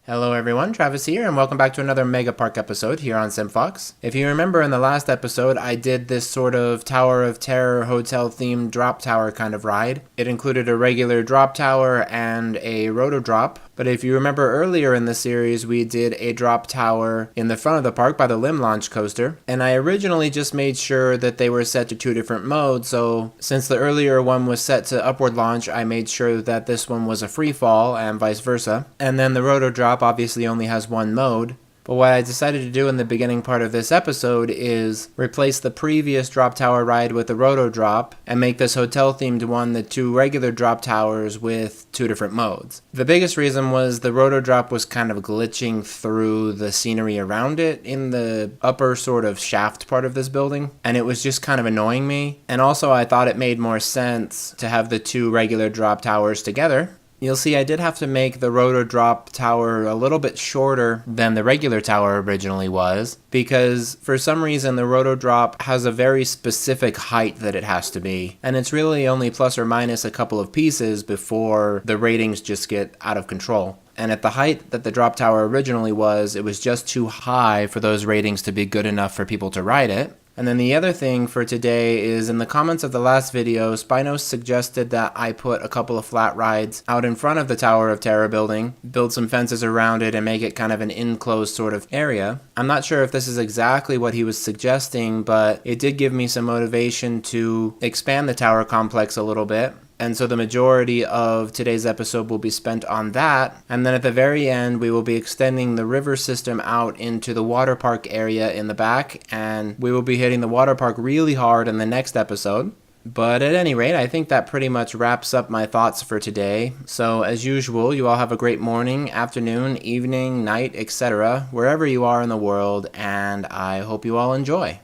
Hello everyone, Travis here, and welcome back to another Mega Park episode here on SimFox. If you remember in the last episode, I did this sort of Tower of Terror hotel-themed drop tower kind of ride. It included a regular drop tower and a roto drop. But if you remember earlier in the series, we did a drop tower in the front of the park by the Limb Launch Coaster. And I originally just made sure that they were set to two different modes. So since the earlier one was set to upward launch, I made sure that this one was a free fall and vice versa. And then the roto drop obviously only has one mode. But what I decided to do in the beginning part of this episode is replace the previous drop tower ride with the roto drop and make this hotel themed one the two regular drop towers with two different modes. The biggest reason was the roto drop was kind of glitching through the scenery around it in the upper sort of shaft part of this building, and it was just kind of annoying me. And also I thought it made more sense to have the two regular drop towers together. You'll see I did have to make the roto drop tower a little bit shorter than the regular tower originally was, because for some reason the roto drop has a very specific height that it has to be, and it's really only plus or minus a couple of pieces before the ratings just get out of control. And at the height that the drop tower originally was, it was just too high for those ratings to be good enough for people to ride it. And then the other thing for today is in the comments of the last video, Spinos suggested that I put a couple of flat rides out in front of the Tower of Terror building, build some fences around it and make it kind of an enclosed sort of area. I'm not sure if this is exactly what he was suggesting, but it did give me some motivation to expand the tower complex a little bit. And so the majority of today's episode will be spent on that. And then at the very end, we will be extending the river system out into the water park area in the back. And we will be hitting the water park really hard in the next episode. But at any rate, I think that pretty much wraps up my thoughts for today. So as usual, you all have a great morning, afternoon, evening, night, etc., wherever you are in the world. And I hope you all enjoy.